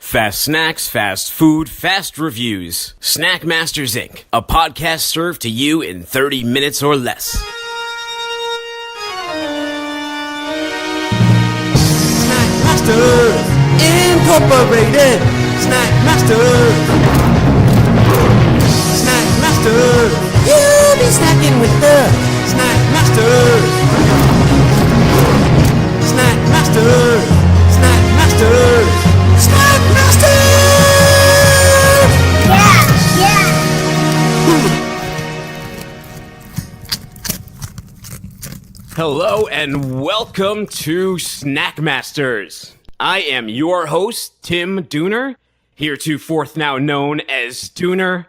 Fast snacks, fast food, fast reviews. Snack Masters Inc., a podcast served to you in 30 minutes or less. Snack Masters Incorporated. Snack Masters. Snack Masters. You'll be snacking with the Snack Masters. Snack Masters. Snack Masters. Snack Masters! Yeah. Hello and welcome to Snack Masters. I am your host, Tim Dooner, heretofore now known as Dooner,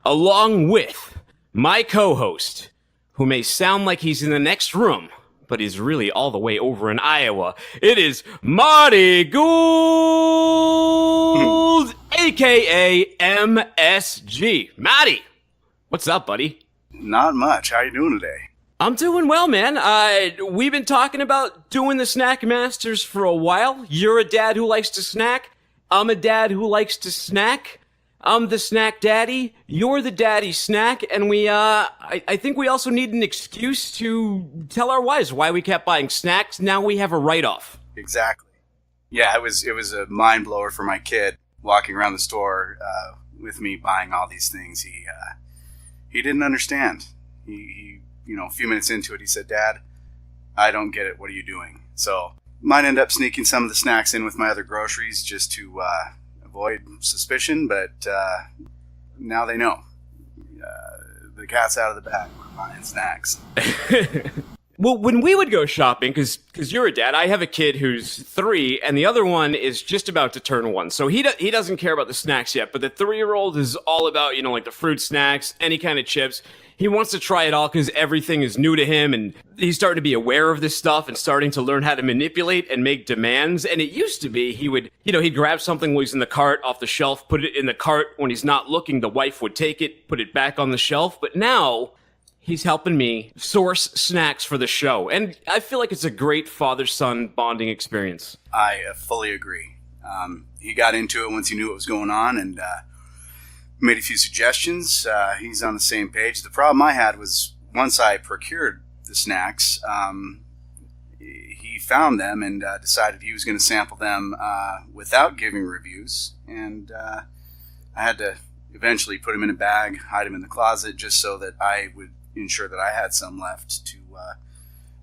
along with my co-host, who may sound like he's in the next room, but is really all the way over in Iowa. It is Marty Gould, a.k.a. MSG. Marty, what's up, buddy? Not much. How you doing today? I'm doing well, man. We've been talking about doing the Snack Masters for a while. You're a dad who likes to snack. I'm a dad who likes to snack. I'm the snack daddy. You're the daddy snack. And I think we also need an excuse to tell our wives why we kept buying snacks. Now we have a write-off. Exactly. Yeah, it was a mind blower for my kid walking around the store with me buying all these things. He didn't understand. He a few minutes into it, he said, "Dad, I don't get it. What are you doing?" So might end up sneaking some of the snacks in with my other groceries just to avoid suspicion, but now they know. The cat's out of the bag. We're buying snacks. Well, when we would go shopping, because you're a dad, I have a kid who's 3, and the other one is just about to turn 1. So he doesn't care about the snacks yet, but the 3-year-old is all about, like the fruit snacks, any kind of chips. He wants to try it all because everything is new to him, and he's starting to be aware of this stuff and starting to learn how to manipulate and make demands. And it used to be he would, he'd grab something while he's in the cart off the shelf, put it in the cart. When he's not looking, the wife would take it, put it back on the shelf. But now he's helping me source snacks for the show. And I feel like it's a great father-son bonding experience. I fully agree. He got into it once he knew what was going on and made a few suggestions. He's on the same page. The problem I had was once I procured the snacks, he found them and decided he was going to sample them without giving reviews. And I had to eventually put them in a bag, hide them in the closet, just so that I would ensure that I had some left to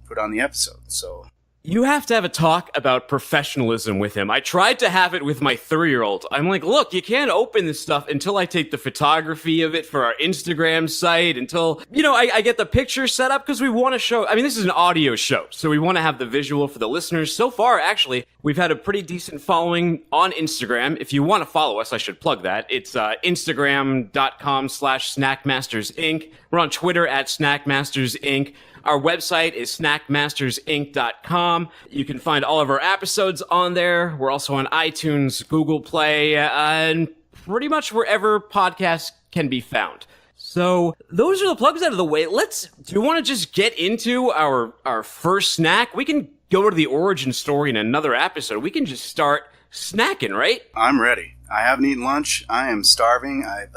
put on the episode. So you have to have a talk about professionalism with him. I tried to have it with my 3-year-old. I'm like, look, you can't open this stuff until I take the photography of it for our Instagram site, until, I get the picture set up, because we want to show, this is an audio show, so we want to have the visual for the listeners. So far, actually, we've had a pretty decent following on Instagram. If you want to follow us, I should plug that. It's Instagram.com/SnackMastersInc. We're on Twitter @SnackMastersInc. Our website is snackmastersinc.com. You can find all of our episodes on there. We're also on iTunes, Google Play, and pretty much wherever podcasts can be found. So those are the plugs out of the way. Do you want to just get into our first snack? We can go to the origin story in another episode. We can just start snacking, right? I'm ready. I haven't eaten lunch. I am starving. I've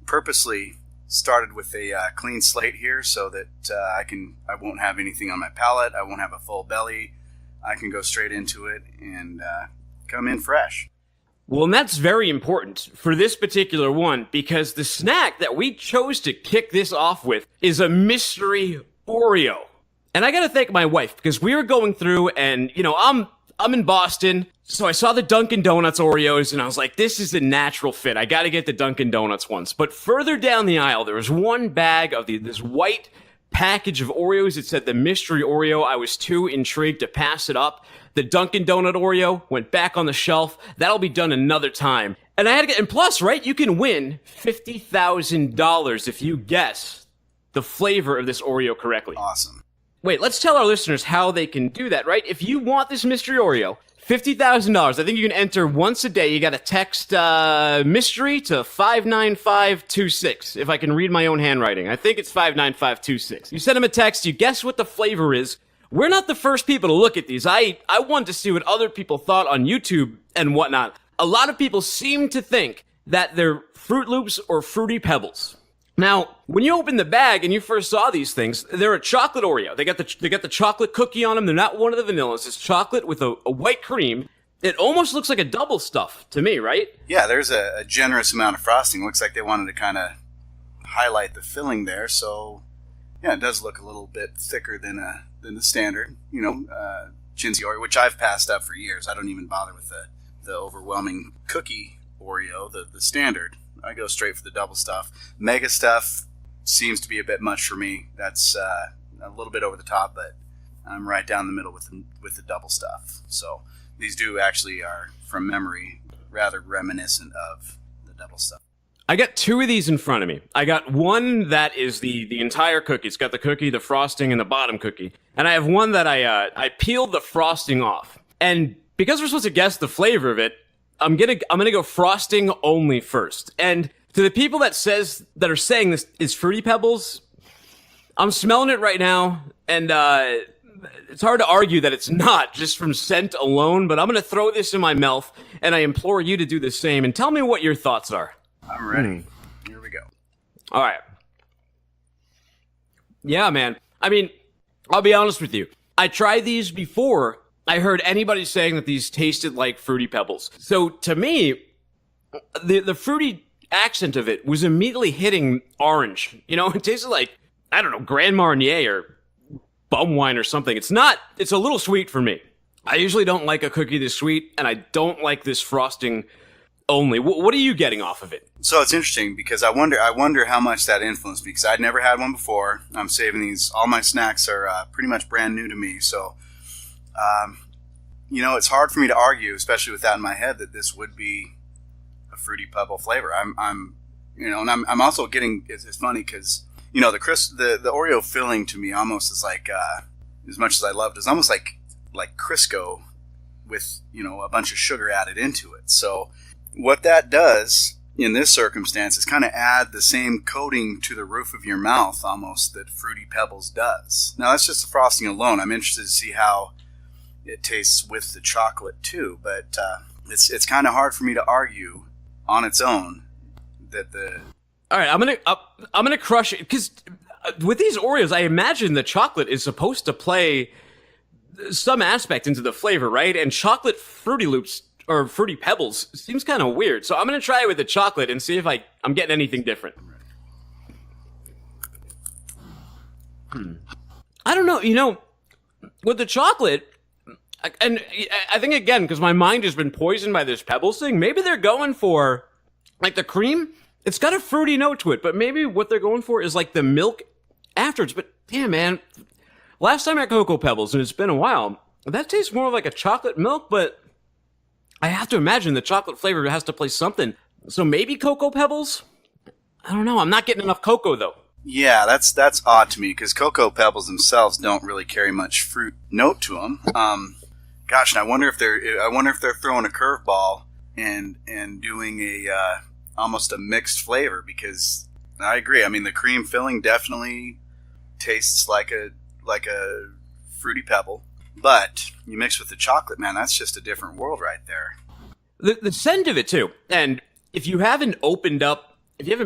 purposely started with a clean slate here so that I won't have anything on my palate. I won't have a full belly. I can go straight into it and come in fresh. Well, and that's very important for this particular one, because the snack that we chose to kick this off with is a Mystery Oreo. And I gotta thank my wife, because we were going through and, I'm in Boston, so I saw the Dunkin' Donuts Oreos, and I was like, this is a natural fit. I gotta get the Dunkin' Donuts ones. But further down the aisle, there was one bag of this white package of Oreos. It said the Mystery Oreo. I was too intrigued to pass it up. The Dunkin' Donut Oreo went back on the shelf. That'll be done another time. And I had to get, and plus, right, you can win $50,000 if you guess the flavor of this Oreo correctly. Awesome. Wait, let's tell our listeners how they can do that, right? If you want this Mystery Oreo, $50,000. I think you can enter once a day. You got to text mystery to 59526. If I can read my own handwriting. I think it's 59526. You send them a text. You guess what the flavor is. We're not the first people to look at these. I wanted to see what other people thought on YouTube and whatnot. a lot of people seem to think that they're Fruit Loops or Fruity Pebbles. Now, when you open the bag and you first saw these things, they're a chocolate Oreo. They got the chocolate cookie on them. They're not one of the vanillas. It's chocolate with a white cream. It almost looks like a double stuff to me, right? Yeah, there's a generous amount of frosting. Looks like they wanted to kind of highlight the filling there. So, yeah, it does look a little bit thicker than the standard, chintzy Oreo, which I've passed up for years. I don't even bother with the overwhelming cookie Oreo, the standard. I go straight for the double stuff. Mega stuff seems to be a bit much for me. That's a little bit over the top, but I'm right down the middle with the double stuff. So these actually are, from memory, rather reminiscent of the double stuff. I got two of these in front of me. I got one that is the entire cookie. It's got the cookie, the frosting, and the bottom cookie. And I have one that I peeled the frosting off. And because we're supposed to guess the flavor of it, I'm gonna go frosting only first. And to the people that are saying this is Fruity Pebbles, I'm smelling it right now, and it's hard to argue that it's not just from scent alone. But I'm gonna throw this in my mouth, and I implore you to do the same. And tell me what your thoughts are. I'm ready. Here we go. All right. Yeah, man. I mean, I'll be honest with you. I tried these before I heard anybody saying that these tasted like Fruity Pebbles. So to me, the fruity accent of it was immediately hitting orange. It tasted like, I don't know, Grand Marnier or bum wine or something. It's a little sweet for me. I usually don't like a cookie this sweet, and I don't like this frosting only. What are you getting off of it? So it's interesting because I wonder how much that influenced me, because I'd never had one before. I'm saving these. All my snacks are pretty much brand new to me. So, it's hard for me to argue, especially with that in my head, that this would be a Fruity Pebble flavor. And I'm also getting. It's funny because the Oreo filling to me almost is like, as much as I loved, it's almost like Crisco with a bunch of sugar added into it. So what that does in this circumstance is kind of add the same coating to the roof of your mouth almost that Fruity Pebbles does. Now that's just the frosting alone. I'm interested to see how it tastes with the chocolate too, but it's kind of hard for me to argue on its own that the. All right, I'm gonna crush it because with these Oreos, I imagine the chocolate is supposed to play some aspect into the flavor, right? And chocolate Fruity Loops or Fruity Pebbles seems kind of weird. So I'm going to try it with the chocolate and see if I'm getting anything different. I don't know. With the chocolate, and I think, again, because my mind has been poisoned by this Pebbles thing, maybe they're going for, like, the cream. It's got a fruity note to it, but maybe what they're going for is, like, the milk afterwards. But, damn, man, last time I had Cocoa Pebbles, and it's been a while, that tastes more like a chocolate milk, but I have to imagine the chocolate flavor has to play something. So maybe Cocoa Pebbles? I don't know. I'm not getting enough cocoa, though. Yeah, that's odd to me because Cocoa Pebbles themselves don't really carry much fruit note to them. Gosh, and I wonder if they're throwing a curveball and doing almost a mixed flavor, because I agree. I mean, the cream filling definitely tastes like a Fruity Pebble. But you mix with the chocolate, man, that's just a different world right there. The scent of it, too. And if you haven't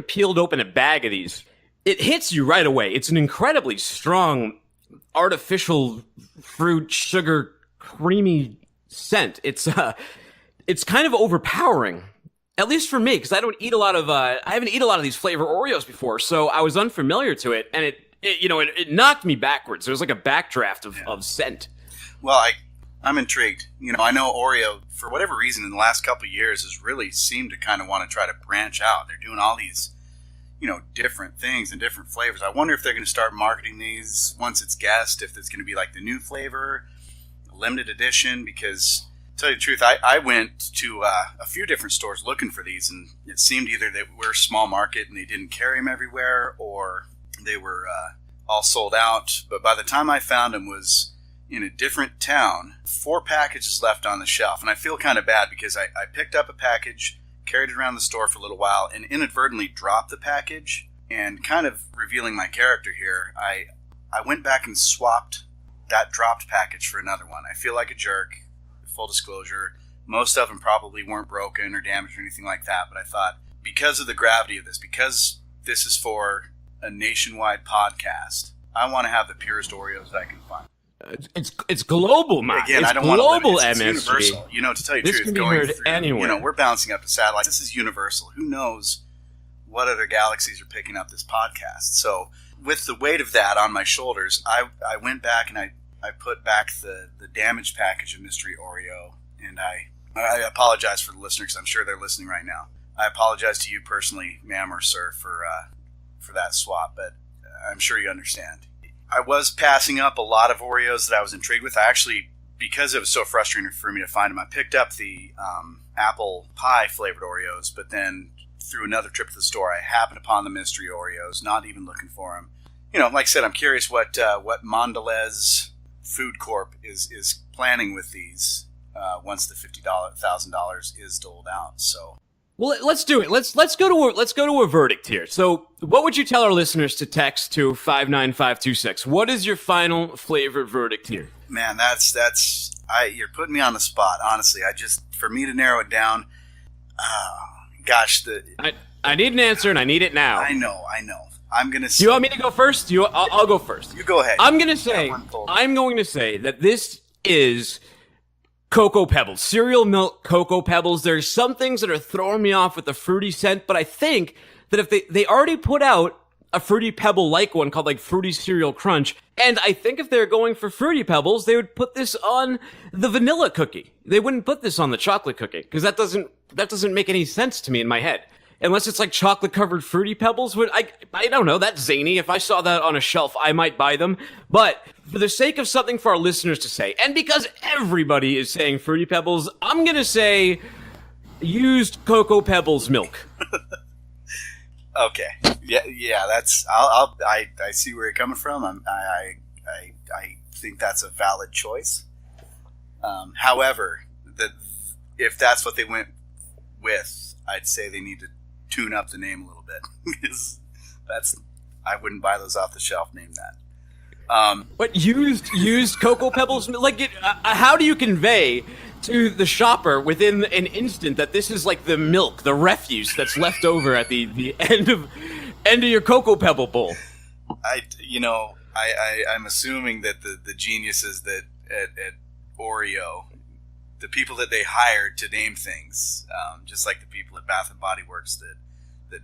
peeled open a bag of these, it hits you right away. It's an incredibly strong, artificial fruit, sugar, creamy scent. It's kind of overpowering. At least for me, because I haven't eaten a lot of these flavor Oreos before, so I was unfamiliar to it, and it knocked me backwards. There was like a backdraft of scent. Well, I'm intrigued. I know Oreo, for whatever reason, in the last couple of years, has really seemed to kind of want to try to branch out. They're doing all these, different things and different flavors. I wonder if they're going to start marketing these once it's guessed, if it's going to be like the new flavor, a limited edition, because, to tell you the truth, I went to a few different stores looking for these, and it seemed either they were small market and they didn't carry them everywhere, or they were all sold out. But by the time I found them was in a different town, 4 packages left on the shelf. And I feel kind of bad because I picked up a package, carried it around the store for a little while, and inadvertently dropped the package. And kind of revealing my character here, I went back and swapped that dropped package for another one. I feel like a jerk, full disclosure. Most of them probably weren't broken or damaged or anything like that, but I thought because of the gravity of this, because this is for a nationwide podcast, I want to have the purest Oreos that I can find. It's global, man. Again, it's I don't want to global limit it. It's MSG. universal. You know, to tell you the This truth, can be going heard through, anywhere. we're bouncing up to satellites. This is universal. Who knows what other galaxies are picking up this podcast? So, with the weight of that on my shoulders, I went back and I put back the damaged package of Mystery Oreo, and I apologize for the listeners because I'm sure they're listening right now. I apologize to you personally, ma'am or sir, for that swap, but I'm sure you understand. I was passing up a lot of Oreos that I was intrigued with. I actually, because it was so frustrating for me to find them, I picked up the apple pie flavored Oreos, but then through another trip to the store, I happened upon the Mystery Oreos, not even looking for them. You know, like I said, I'm curious what Mondelez Food Corp is planning with these once the $50,000 is doled out. So. Well, let's do it. Let's go to a verdict here. So, what would you tell our listeners to text to 59526? What is your final flavor verdict here? Man, you're putting me on the spot. Honestly, for me to narrow it down, gosh, I need an answer and I need it now. I know. I'm gonna. Do you want me to go first? I'll go first. You go ahead. I'm going to say that this is Cocoa Pebbles, cereal milk Cocoa Pebbles. There's some things that are throwing me off with the fruity scent, but I think that if they already put out a Fruity Pebble-like one called like Fruity Cereal Crunch, and I think if they're going for Fruity Pebbles, they would put this on the vanilla cookie. They wouldn't put this on the chocolate cookie, because that doesn't make any sense to me in my head. Unless it's like chocolate-covered Fruity Pebbles. I don't know, that's zany. If I saw that on a shelf, I might buy them. But for the sake of something for our listeners to say, and because everybody is saying Fruity Pebbles, I'm going to say used Cocoa Pebbles milk. Okay. Yeah. That's. I see where you're coming from. I think that's a valid choice. However, if that's what they went with, I'd say they need to tune up the name a little bit, because I wouldn't buy those off the shelf. Name that. But used Cocoa Pebbles, like how do you convey to the shopper within an instant that this is like the milk, the refuse that's left over at the end of your Cocoa Pebble bowl? I'm assuming that the geniuses that at Oreo, the people that they hired to name things, just like the people at Bath and Body Works that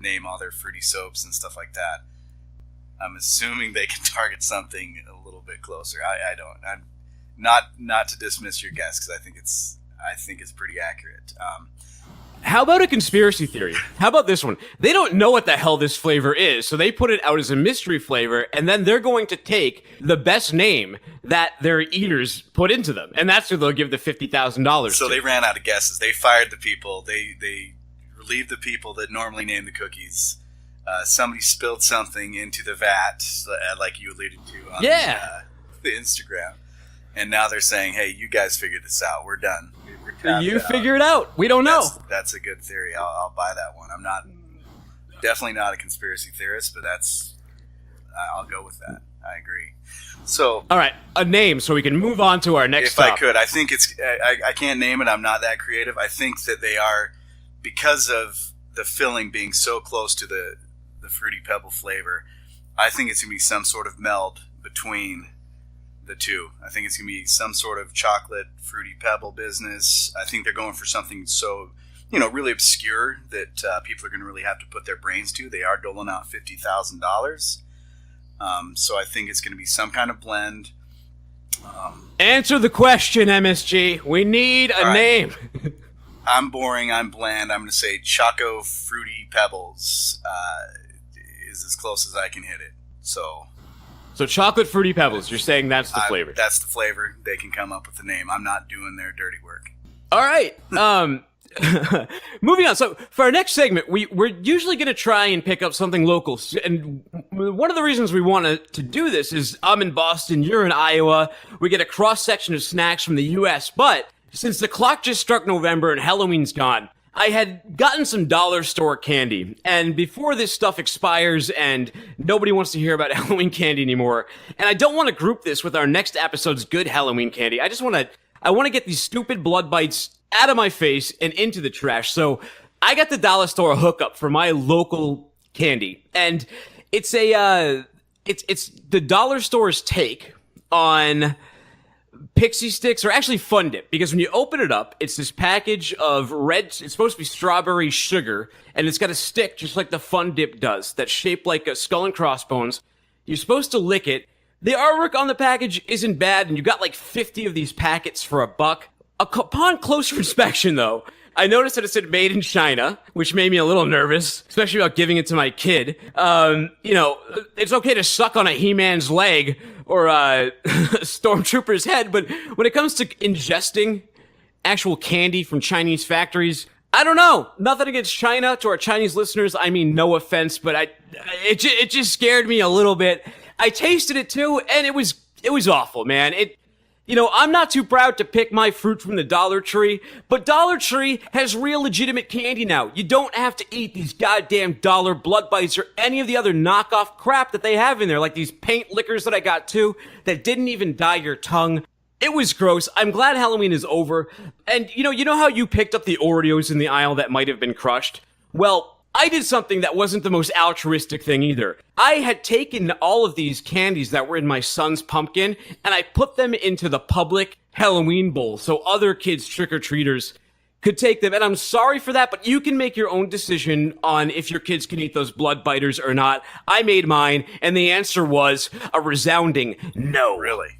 name all their fruity soaps and stuff like that, I'm assuming they can target something a little bit closer. I'm not to dismiss your guess, because I think it's pretty accurate. How about a conspiracy theory? How about this one? They don't know what the hell this flavor is, so they put it out as a mystery flavor, and then they're going to take the best name that their eaters put into them, and that's who they'll give the $50,000 So to. they ran out of guesses. They fired the people. They relieved the people that normally name the cookies. Somebody spilled something into the vat, like you alluded to on the Instagram, and now they're saying, "Hey, you guys figured this out. We're done. You figure it out. We don't know." That's a good theory. I'll buy that one. I'm definitely not a conspiracy theorist, but I'll go with that. I agree. So, all right, a name so we can move on to our next topic. If I could, I think I can't name it. I'm not that creative. I think that they are, because of the filling being so close to the Fruity Pebble flavor, I think it's going to be some sort of meld between the two. I think it's going to be some sort of chocolate Fruity Pebble business. I think they're going for something so, really obscure that people are going to really have to put their brains to. They are doling out $50,000. So I think it's going to be some kind of blend. Answer the question, MSG. We need a name. I'm boring. I'm bland. I'm going to say Choco Fruity Pebbles is as close as I can hit it. So chocolate Fruity Pebbles. You're saying that's the flavor. That's the flavor. They can come up with the name. I'm not doing their dirty work. All right. Moving on. So for our next segment, we're usually going to try and pick up something local. And one of the reasons we want to do this is I'm in Boston, you're in Iowa. We get a cross section of snacks from the U.S. But since the clock just struck November and Halloween's gone, I had gotten some dollar store candy. And before this stuff expires and nobody wants to hear about Halloween candy anymore, and I don't want to group this with our next episode's good Halloween candy. I want to get these stupid blood bites out of my face and into the trash. So I got the dollar store hookup for my local candy, and it's it's the dollar store's take on Pixie Sticks, or actually Fun Dip, because when you open it up, it's this package of red, it's supposed to be strawberry sugar, and it's got a stick just like the Fun Dip does, that's shaped like a skull and crossbones. You're supposed to lick it. The artwork on the package isn't bad, and you got like 50 of these packets for $1. Upon closer inspection, though, I noticed that it said made in China, which made me a little nervous, especially about giving it to my kid. It's okay to suck on a He-Man's leg or a Stormtrooper's head, but when it comes to ingesting actual candy from Chinese factories, I don't know. Nothing against China. To our Chinese listeners, I mean no offense, but it just scared me a little bit. I tasted it too, and it was awful, man. I'm not too proud to pick my fruit from the Dollar Tree, but Dollar Tree has real legitimate candy now. You don't have to eat these goddamn dollar blood bites or any of the other knockoff crap that they have in there, like these paint liquors that I got too, that didn't even dye your tongue. It was gross. I'm glad Halloween is over. And you know how you picked up the Oreos in the aisle that might have been crushed? Well, I did something that wasn't the most altruistic thing either. I had taken all of these candies that were in my son's pumpkin, and I put them into the public Halloween bowl so other kids, trick-or-treaters, could take them. And I'm sorry for that, but you can make your own decision on if your kids can eat those blood biters or not. I made mine, and the answer was a resounding no. Really?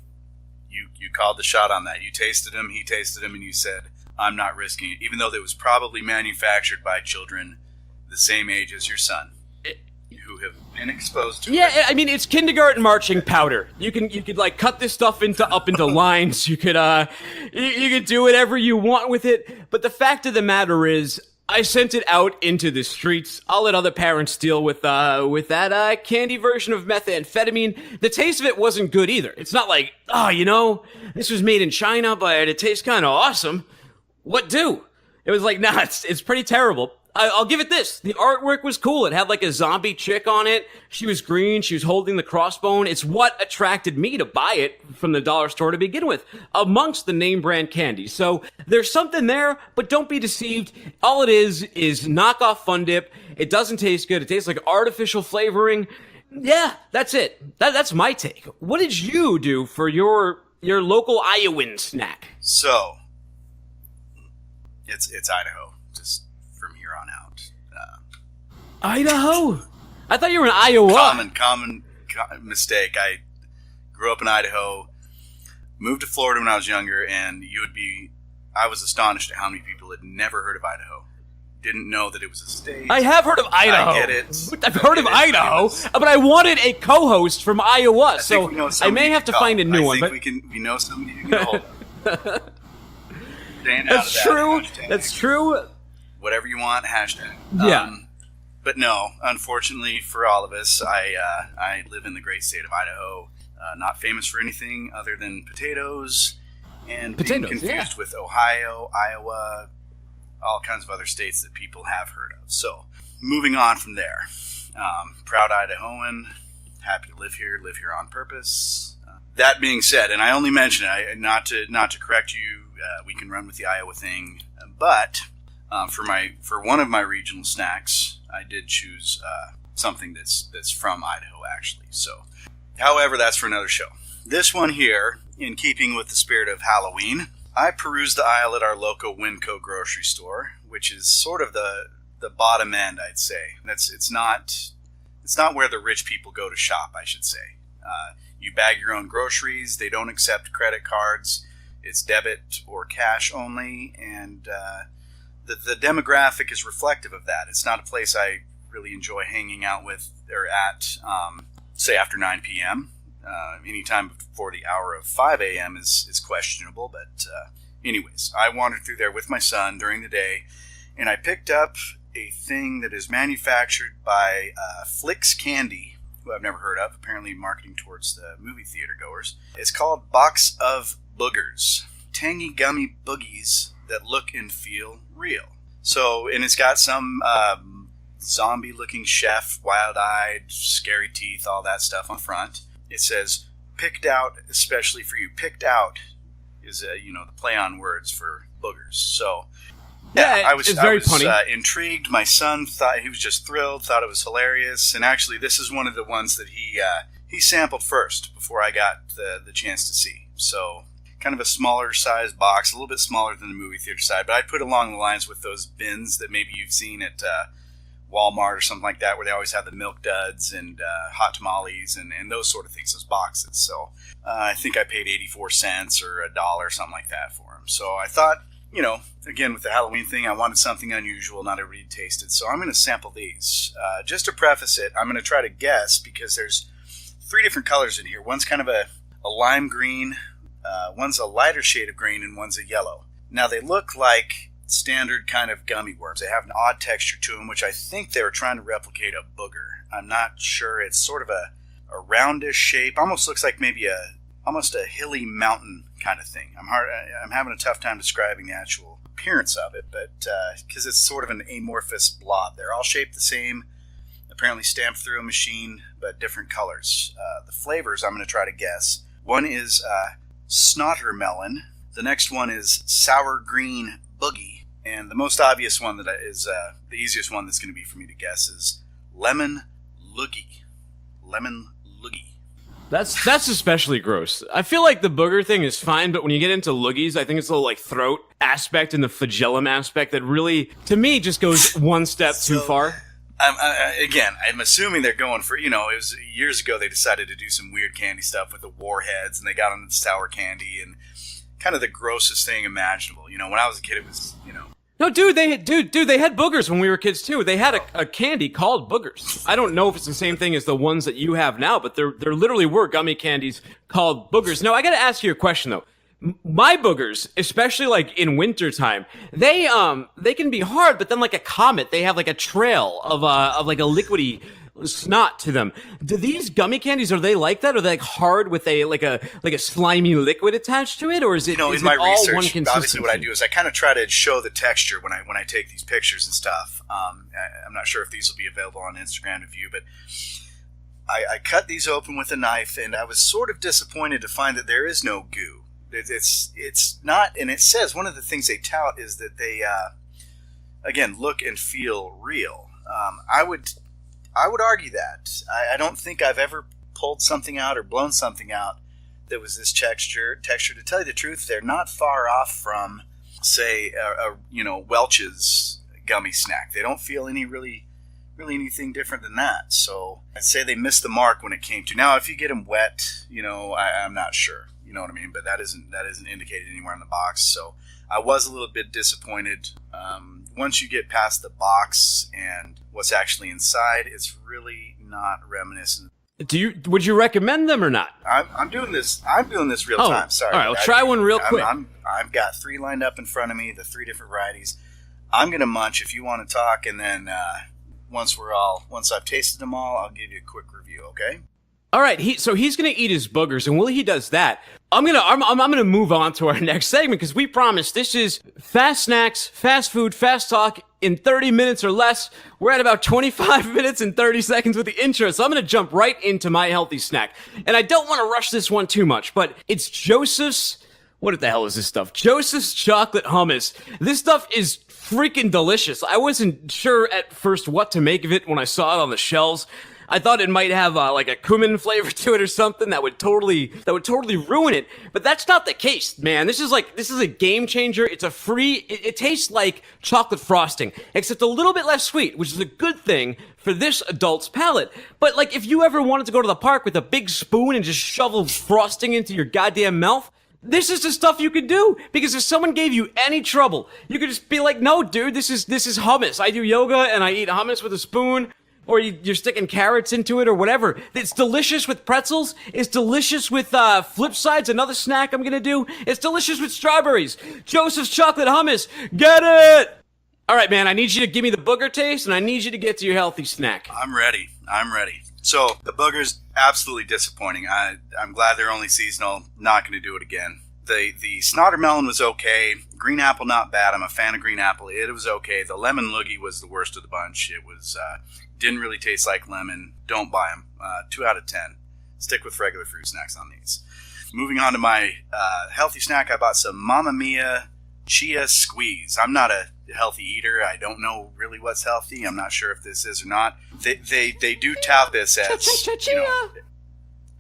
You called the shot on that. You tasted them, he tasted them, and you said, I'm not risking it, even though it was probably manufactured by children the same age as your son, who have been exposed to it. Yeah, I mean, it's kindergarten marching powder. You could like cut this stuff up into lines. You could do whatever you want with it. But the fact of the matter is, I sent it out into the streets. I'll let other parents deal with that candy version of methamphetamine. The taste of it wasn't good either. It's not like, this was made in China, but it tastes kind of awesome. What do? It was like, nah, it's pretty terrible. I'll give it this. The artwork was cool. It had like a zombie chick on it. She was green. She was holding the crossbone. It's what attracted me to buy it from the dollar store to begin with, amongst the name brand candy. So there's something there, but don't be deceived. All it is knockoff Fun Dip. It doesn't taste good. It tastes like artificial flavoring. Yeah, that's it. That's my take. What did you do for your local Iowan snack? So, it's Idaho. Just from here on out. Idaho? I thought you were in Iowa. Common mistake. I grew up in Idaho, moved to Florida when I was younger, and I was astonished at how many people had never heard of Idaho. Didn't know that it was a state. I have heard of Idaho. I get it. I've heard of Idaho, but I wanted a co-host from Iowa, so I may have to find a new one. I think we know somebody you can get a hold of. That's true. That's true. Whatever you want, hashtag. Yeah. But no, unfortunately for all of us, I live in the great state of Idaho, not famous for anything other than potatoes, and being confused with Ohio, Iowa, all kinds of other states that people have heard of. So, moving on from there. Proud Idahoan, happy to live here on purpose. That being said, and I only mention it, not to correct you, we can run with the Iowa thing, but for one of my regional snacks, I did choose something that's from Idaho, actually. So, however, that's for another show. This one here, in keeping with the spirit of Halloween, I perused the aisle at our local Winco grocery store, which is sort of the bottom end, I'd say. It's not where the rich people go to shop, I should say. You bag your own groceries. They don't accept credit cards. It's debit or cash only, and the demographic is reflective of that. It's not a place I really enjoy hanging out with or at, say, after 9 p.m. Anytime before the hour of 5 a.m. is questionable, but anyways, I wandered through there with my son during the day, and I picked up a thing that is manufactured by Flicks Candy, who I've never heard of, apparently marketing towards the movie theater goers. It's called Box of Boogers. Tangy gummy boogies that look and feel real. So, and it's got some zombie-looking chef, wild-eyed, scary teeth, all that stuff on front. It says, picked out especially for you. Picked out is the play on words for boogers. So Yeah, I was very punny. Intrigued. My son thought, he was just thrilled, thought it was hilarious. And actually, this is one of the ones that he sampled first before I got the chance to see. So kind of a smaller size box, a little bit smaller than the movie theater side. But I'd put along the lines with those bins that maybe you've seen at Walmart or something like that, where they always have the milk duds and hot tamales and those sort of things, those boxes. So I think I paid 84 cents or $1, something like that for them. So I thought, again, with the Halloween thing, I wanted something unusual, not everybody tasted. So I'm going to sample these. Just to preface it, I'm going to try to guess, because there's 3 different colors in here. One's kind of a lime green, one's a lighter shade of green, and one's a yellow. Now, they look like standard kind of gummy worms. They have an odd texture to them, which I think they were trying to replicate a booger. I'm not sure. It's sort of a roundish shape. Almost looks like maybe almost a hilly mountain kind of thing. I'm having a tough time describing the actual appearance of it, but because it's sort of an amorphous blob. They're all shaped the same, apparently stamped through a machine, but different colors. The flavors I'm going to try to guess. One is snottermelon. The next one is sour green boogie. And the most obvious one that is the easiest one that's going to be for me to guess is lemon loogie. Lemon loogie. That's especially gross. I feel like the booger thing is fine, but when you get into loogies, I think it's a little like throat aspect and the flagellum aspect that really, to me, just goes one step too far. I'm assuming they're going for, it was years ago they decided to do some weird candy stuff with the warheads, and they got into the sour candy and kind of the grossest thing imaginable. When I was a kid, it was, No, dude, they had boogers when we were kids too. They had a candy called boogers. I don't know if it's the same thing as the ones that you have now, but there literally were gummy candies called boogers. Now, I got to ask you a question though. My boogers, especially like in wintertime, they can be hard, but then like a comet, they have like a trail of like a liquidy snot to them. Do these gummy candies, are they like that? Are they like hard with a slimy liquid attached to it, or is it in my all research, one consistency? obviously what I do is I kind of try to show the texture when I take these pictures and stuff. I'm not sure if these will be available on Instagram to view, but I cut these open with a knife, and I was sort of disappointed to find that there is no goo. It's not, and it says one of the things they tout is that they again look and feel real. I would argue that I don't think I've ever pulled something out or blown something out that was this texture. To tell you the truth, they're not far off from, say, Welch's gummy snack. They don't feel really anything different than that. So I'd say they missed the mark when it came to. Now, if you get them wet, I'm not sure. You know what I mean? But that isn't indicated anywhere in the box. So I was a little bit disappointed. Once you get past the box and what's actually inside, it's really not reminiscent. Would you recommend them or not? I'm doing this real time. Sorry. All right, I'll try one real quick. I've got 3 lined up in front of me, the 3 different varieties. I'm gonna munch if you want to talk, and then once I've tasted them all, I'll give you a quick review. Okay. All right, so he's gonna eat his boogers, and while he does that, I'm gonna move on to our next segment, because we promised this is fast snacks, fast food, fast talk in 30 minutes or less. We're at about 25 minutes and 30 seconds with the intro, so I'm gonna jump right into my healthy snack. And I don't want to rush this one too much, but it's Joseph's. What the hell is this stuff? Joseph's chocolate hummus. This stuff is freaking delicious. I wasn't sure at first what to make of it when I saw it on the shelves. I thought it might have like a cumin flavor to it or something that would totally ruin it. But that's not the case, man. This is a game changer. It's it tastes like chocolate frosting, except a little bit less sweet, which is a good thing for this adult's palate. But like, if you ever wanted to go to the park with a big spoon and just shovel frosting into your goddamn mouth, this is the stuff you could do, because if someone gave you any trouble, you could just be like, no, dude, this is hummus. I do yoga and I eat hummus with a spoon. Or you're sticking carrots into it or whatever. It's delicious with pretzels. It's delicious with flip sides, another snack I'm going to do. It's delicious with strawberries. Joseph's chocolate hummus. Get it! All right, man, I need you to give me the booger taste, and I need you to get to your healthy snack. I'm ready. So the booger's absolutely disappointing. I'm glad they're only seasonal. Not going to do it again. The snottermelon was okay. Green apple, not bad. I'm a fan of green apple. It was okay. The lemon loogie was the worst of the bunch. It was didn't really taste like lemon. Don't buy them. 2 out of 10. Stick with regular fruit snacks on these. Moving on to my healthy snack, I bought some Mamma Mia Chia Squeeze. I'm not a healthy eater. I don't know really what's healthy. I'm not sure if this is or not. They do tout this as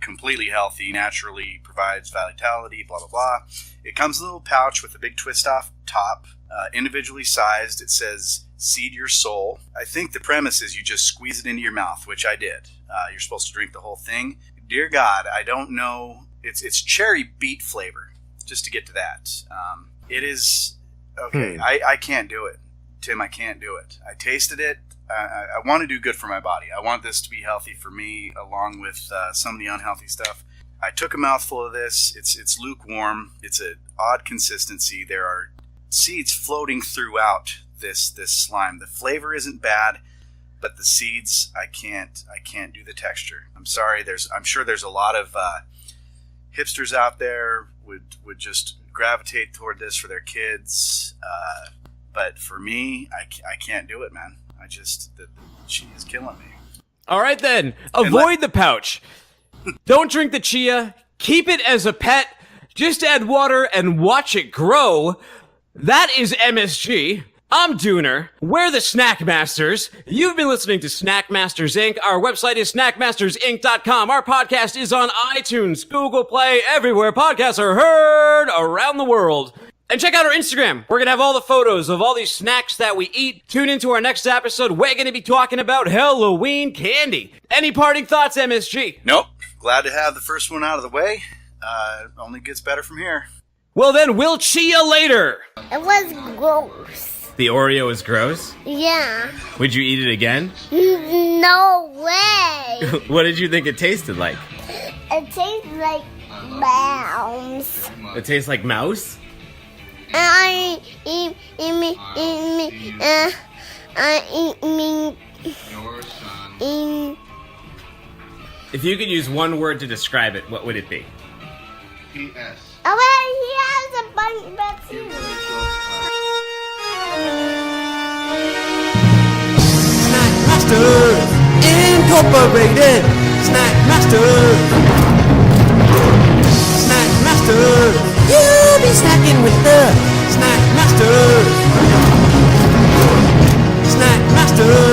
completely healthy, naturally provides vitality, blah, blah, blah. It comes in a little pouch with a big twist-off top, individually sized. It says, seed your soul. I think the premise is you just squeeze it into your mouth, which I did. You're supposed to drink the whole thing. Dear God, I don't know. It's cherry beet flavor, just to get to that. It is, okay, I can't do it. Tim, I can't do it. I tasted it. I want to do good for my body. I want this to be healthy for me, along with some of the unhealthy stuff. I took a mouthful of this. It's lukewarm. It's an odd consistency. There are seeds floating throughout this slime. The flavor isn't bad, but the seeds, I can't do the texture. I'm sorry. I'm sure there's a lot of hipsters out there would just gravitate toward this for their kids. But for me, I can't do it, man. She is killing me. All right, then. Avoid the pouch. Don't drink the chia. Keep it as a pet. Just add water and watch it grow. That is MSG. I'm Dooner. We're the Snack Masters. You've been listening to Snack Masters Inc. Our website is snackmastersinc.com. Our podcast is on iTunes, Google Play, everywhere podcasts are heard around the world. And check out our Instagram. We're going to have all the photos of all these snacks that we eat. Tune into our next episode. We're going to be talking about Halloween candy. Any parting thoughts, MSG? Nope. Glad to have the first one out of the way. Only gets better from here. Well, then, we'll Chia later. It was gross. The Oreo is gross? Yeah. Would you eat it again? No way. What did you think it tasted like? It tastes like mouse. It tastes like mouse? I eat If you could use one word to describe it, what would it be? P.S. Oh, well, he has a bunch of too. Snack Masters Incorporated. Snack Masters. Snack Masters. You'll be snacking with the Snack Masters. Snack Masters.